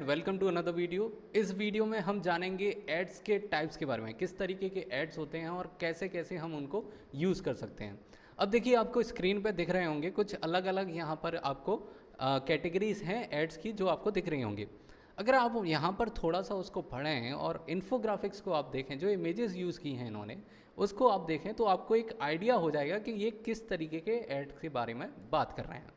Welcome to another video. इस वीडियो में हम जानेंगे एड्स के टाइप्स के बारे में, किस तरीके के एड्स होते हैं और कैसे कैसे हम उनको यूज़ कर सकते हैं। अब देखिए, आपको स्क्रीन पे दिख रहे होंगे कुछ अलग अलग यहाँ पर आपको कैटेगरीज हैं एड्स की जो आपको दिख रही होंगी। अगर आप यहाँ पर थोड़ा सा उसको पढ़ें और इन्फोग्राफिक्स को आप देखें, जो इमेजेस यूज़ की हैं इन्होंने, उसको आप देखें तो आपको एक आइडिया हो जाएगा कि ये किस तरीके के एड्स के बारे में बात कर रहे हैं।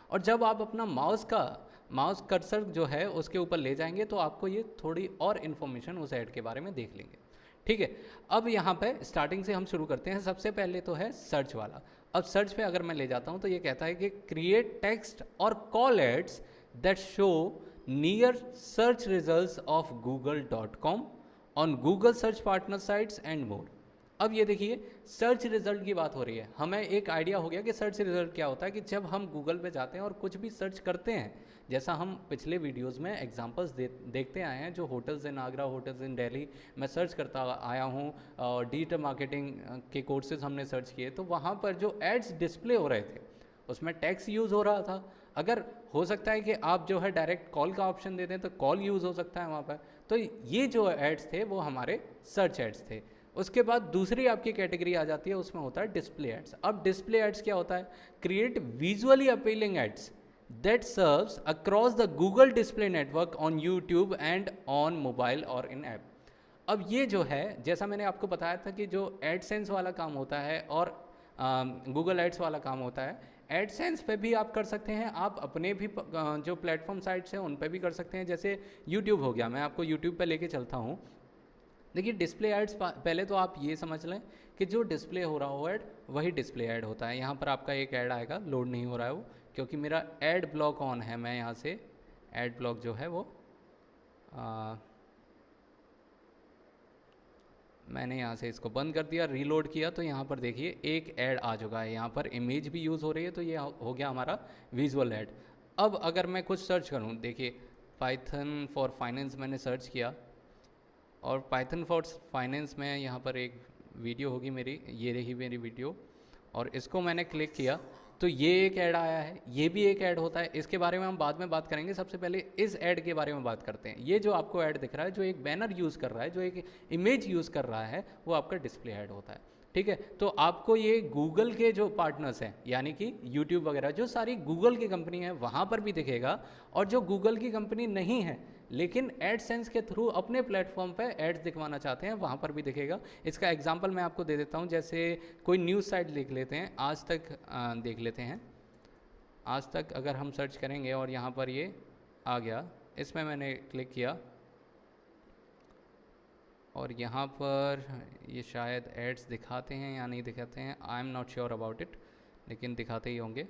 और जब आप अपना माउस कर्सर जो है उसके ऊपर ले जाएंगे तो आपको ये थोड़ी और इन्फॉर्मेशन उस ऐड के बारे में देख लेंगे। ठीक है, अब यहाँ पे स्टार्टिंग से हम शुरू करते हैं। सबसे पहले तो है सर्च वाला। अब सर्च पे अगर मैं ले जाता हूँ तो ये कहता है कि क्रिएट टेक्स्ट और call ads that show near search results of google.com on Google search partner sites and more. अब ये देखिए, सर्च रिजल्ट की बात हो रही है। हमें एक आइडिया हो गया कि सर्च रिजल्ट क्या होता है, कि जब हम गूगल पे जाते हैं और कुछ भी सर्च करते हैं, जैसा हम पिछले वीडियोस में एग्जांपल्स देखते आए हैं, जो होटल्स इन आगरा, होटल्स इन दिल्ली मैं सर्च करता आया हूँ, और डिजिटल मार्केटिंग के कोर्सेज हमने सर्च किए, तो वहाँ पर जो एड्स डिस्प्ले हो रहे थे उसमें टेक्स्ट यूज़ हो रहा था। अगर हो सकता है कि आप जो है डायरेक्ट कॉल का ऑप्शन दे दें तो कॉल यूज़ हो सकता है वहाँ पर। तो ये जो एड्स थे वो हमारे सर्च एड्स थे। उसके बाद दूसरी आपकी कैटेगरी आ जाती है, उसमें होता है डिस्प्ले एड्स। अब डिस्प्ले एड्स क्या होता है? Create visually appealing ads that serves across the Google display network on YouTube and on mobile और इन ऐप। अब ये जो है, जैसा मैंने आपको बताया था कि जो एडसेंस वाला काम होता है और गूगल एड्स वाला काम होता है, एडसेंस पे भी आप कर सकते हैं, आप अपने भी जो प्लेटफॉर्म साइट्स हैं उन पे भी कर सकते हैं। जैसे यूट्यूब हो गया, मैं आपको यूट्यूब पे लेके चलता हूँ। देखिए, डिस्प्ले एड्स पहले तो आप ये समझ लें कि जो डिस्प्ले हो रहा हो ऐड वही डिस्प्ले ऐड होता है। यहाँ पर आपका एक ऐड आएगा, लोड नहीं हो रहा है वो, क्योंकि मेरा ऐड ब्लॉक ऑन है। मैं यहाँ से ऐड ब्लॉक जो है वो मैंने यहाँ से इसको बंद कर दिया, रीलोड किया, तो यहाँ पर देखिए एक ऐड आ चुका है। यहाँ पर इमेज भी यूज़ हो रही है, तो ये हो गया हमारा विजुअल ऐड। अब अगर मैं कुछ सर्च करूँ, देखिए पाइथन फॉर फाइनेंस मैंने सर्च किया, और पाइथन फॉर फाइनेंस में यहाँ पर एक वीडियो होगी मेरी, ये रही मेरी वीडियो, और इसको मैंने क्लिक किया तो ये एक ऐड आया है। ये भी एक ऐड होता है, इसके बारे में हम बाद में बात करेंगे। सबसे पहले इस ऐड के बारे में बात करते हैं। ये जो आपको ऐड दिख रहा है, जो एक बैनर यूज़ कर रहा है, जो एक इमेज यूज़ कर रहा है, वो आपका डिस्प्ले ऐड होता है। ठीक है, तो आपको ये गूगल के जो पार्टनर्स हैं, यानी कि यूट्यूब वगैरह, जो सारी गूगल की कंपनी है वहाँ पर भी दिखेगा, और जो गूगल की कंपनी नहीं है लेकिन एडसेंस के थ्रू अपने प्लेटफॉर्म पे एड्स दिखवाना चाहते हैं, वहाँ पर भी दिखेगा। इसका एग्जांपल मैं आपको दे देता हूँ। जैसे कोई न्यूज़ साइट देख लेते हैं, आज तक देख लेते हैं। आज तक अगर हम सर्च करेंगे और यहाँ पर ये आ गया, इसमें मैंने क्लिक किया और यहाँ पर ये शायद एड्स दिखाते हैं या नहीं दिखाते हैं, I am not sure about it, लेकिन दिखाते ही होंगे।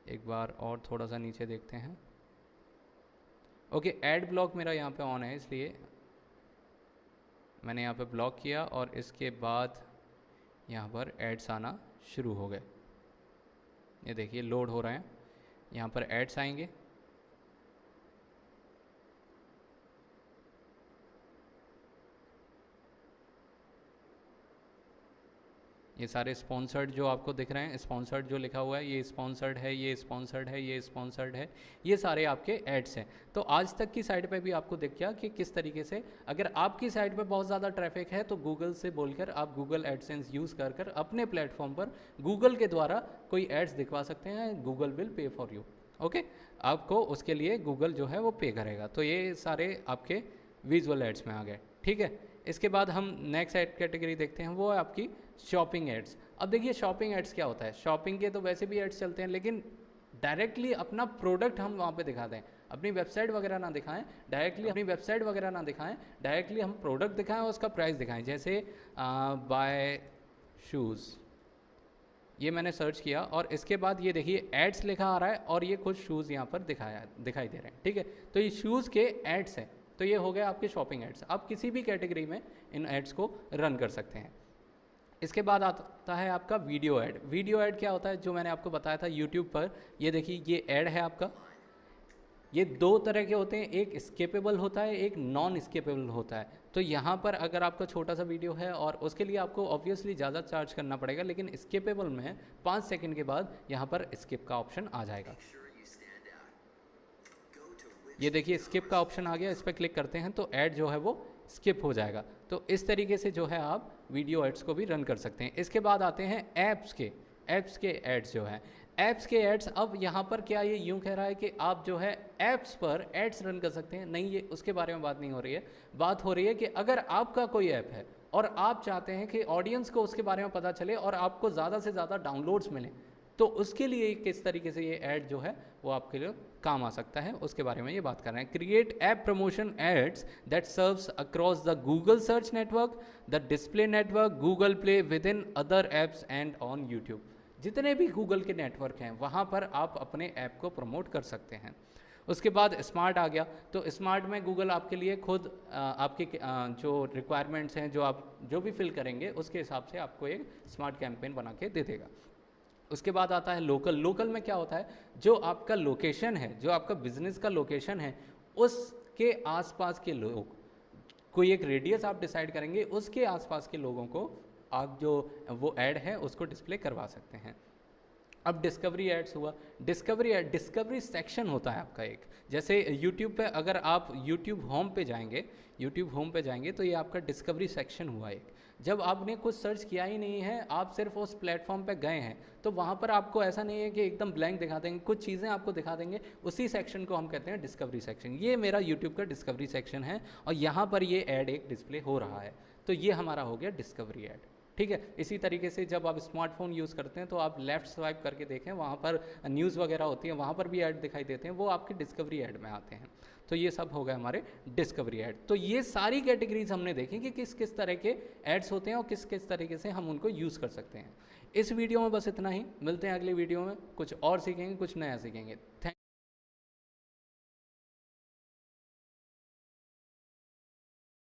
एक बार और थोड़ा सा नीचे देखते हैं। ओके, ऐड ब्लॉक मेरा यहाँ पे ऑन है, इसलिए मैंने यहाँ पे ब्लॉक किया और इसके बाद यहाँ पर एड्स आना शुरू हो गए। ये देखिए लोड हो रहे हैं, यहाँ पर एड्स आएंगे। ये सारे स्पॉन्सर्ड जो आपको दिख रहे हैं, स्पॉन्सर्ड जो लिखा हुआ है, ये स्पॉन्सर्ड है, ये स्पॉन्सर्ड है, ये स्पॉन्सर्ड है, ये सारे आपके एड्स हैं। तो आज तक की साइट पे भी आपको दिख गया कि किस तरीके से, अगर आपकी साइट पे बहुत ज़्यादा ट्रैफिक है तो गूगल से बोलकर आप गूगल एडसेंस यूज़ कर कर अपने प्लेटफॉर्म पर गूगल के द्वारा कोई एड्स दिखवा सकते हैं। Google will pay for you. Okay, आपको उसके लिए गूगल जो है वो पे करेगा। तो ये सारे आपके विजुअल एड्स में आ गए। ठीक है, इसके बाद हम नेक्स्ट एड कैटेगरी देखते हैं, वो है आपकी शॉपिंग एड्स। अब देखिए, शॉपिंग एड्स क्या होता है? शॉपिंग के तो वैसे भी एड्स चलते हैं, लेकिन डायरेक्टली अपना प्रोडक्ट हम वहाँ पे दिखाते हैं, अपनी वेबसाइट वगैरह ना दिखाएं, डायरेक्टली अपनी वेबसाइट वगैरह ना दिखाएं, डायरेक्टली हम प्रोडक्ट दिखाएं और उसका प्राइस दिखाएं। जैसे बाय शूज़, ये मैंने सर्च किया और इसके बाद ये देखिए एड्स लिखा आ रहा है और ये कुछ शूज़ यहाँ पर दिखाई दे रहे हैं। ठीक है, तो ये शूज़ के एड्स हैं। तो ये हो गया आपके शॉपिंग एड्स। आप किसी भी कैटेगरी में इन एड्स को रन कर सकते हैं। इसके बाद आता है आपका वीडियो ऐड। वीडियो ऐड क्या होता है? जो मैंने आपको बताया था यूट्यूब पर, ये देखिए ये ऐड है आपका। ये दो तरह के होते हैं, एक स्केपेबल होता है, एक नॉन स्केपेबल होता है। तो यहाँ पर अगर आपका छोटा सा वीडियो है और उसके लिए आपको ऑब्वियसली ज़्यादा चार्ज करना पड़ेगा, लेकिन स्केपेबल में 5 सेकंड के बाद यहाँ पर स्किप का ऑप्शन आ जाएगा। ये देखिए स्किप का ऑप्शन आ गया, इस पर क्लिक करते हैं तो ऐड जो है वो स्किप हो जाएगा। तो इस तरीके से जो है आप वीडियो एड्स को भी रन कर सकते हैं। इसके बाद आते हैं ऐप्स के एड्स जो है ऐप्स के एड्स। अब यहाँ पर क्या ये यूँ कह रहा है कि आप जो है ऐप्स पर एड्स रन कर सकते हैं? नहीं, ये उसके बारे में बात नहीं हो रही है। बात हो रही है कि अगर आपका कोई ऐप है और आप चाहते हैं कि ऑडियंस को उसके बारे में पता चले और आपको ज़्यादा से ज़्यादा डाउनलोड्स मिलें, तो उसके लिए किस तरीके से ये ऐड जो है वो आपके लिए काम आ सकता है, उसके बारे में ये बात कर रहे हैं। Create app promotion ads that serves across the Google search network, the display network, Google Play, within other apps and on YouTube. जितने भी गूगल के नेटवर्क हैं वहाँ पर आप अपने ऐप को प्रमोट कर सकते हैं। उसके बाद स्मार्ट आ गया, तो स्मार्ट में गूगल आपके लिए खुद आपके जो रिक्वायरमेंट्स हैं, जो आप जो भी फिल करेंगे उसके हिसाब से आपको एक स्मार्ट कैंपेन बना के दे देगा। उसके बाद आता है लोकल में क्या होता है, जो आपका लोकेशन है, जो आपका बिजनेस का लोकेशन है, उसके आसपास के लोग, कोई एक रेडियस आप डिसाइड करेंगे, उसके आसपास के लोगों को आप जो वो ऐड है उसको डिस्प्ले करवा सकते हैं। अब डिस्कवरी एड्स हुआ। डिस्कवरी सेक्शन होता है आपका एक, जैसे यूट्यूब पे अगर आप यूट्यूब होम पे जाएंगे तो ये आपका डिस्कवरी सेक्शन हुआ एक। जब आपने कुछ सर्च किया ही नहीं है, आप सिर्फ उस प्लेटफॉर्म पे गए हैं, तो वहाँ पर आपको ऐसा नहीं है कि एकदम ब्लैंक दिखा देंगे, कुछ चीज़ें आपको दिखा देंगे। उसी सेक्शन को हम कहते हैं डिस्कवरी सेक्शन। ये मेरा यूट्यूब का डिस्कवरी सेक्शन है और यहाँ पर ये ऐड एक डिस्प्ले हो रहा है, तो ये हमारा हो गया डिस्कवरी ऐड। ठीक है। इसी तरीके से जब आप स्मार्टफोन यूज़ करते हैं तो आप लेफ़्ट स्वाइप करके देखें, वहाँ पर न्यूज़ वगैरह होती है, वहाँ पर भी ऐड दिखाई देते हैं, वो आपके डिस्कवरी ऐड में आते हैं। तो ये सब हो गए हमारे डिस्कवरी ऐड। तो ये सारी कैटेगरीज हमने देखी कि किस किस तरह के एड्स होते हैं और किस किस तरीके से हम उनको यूज़ कर सकते हैं। इस वीडियो में बस इतना ही, मिलते हैं अगले वीडियो में, कुछ और सीखेंगे, कुछ नया सीखेंगे। थैंक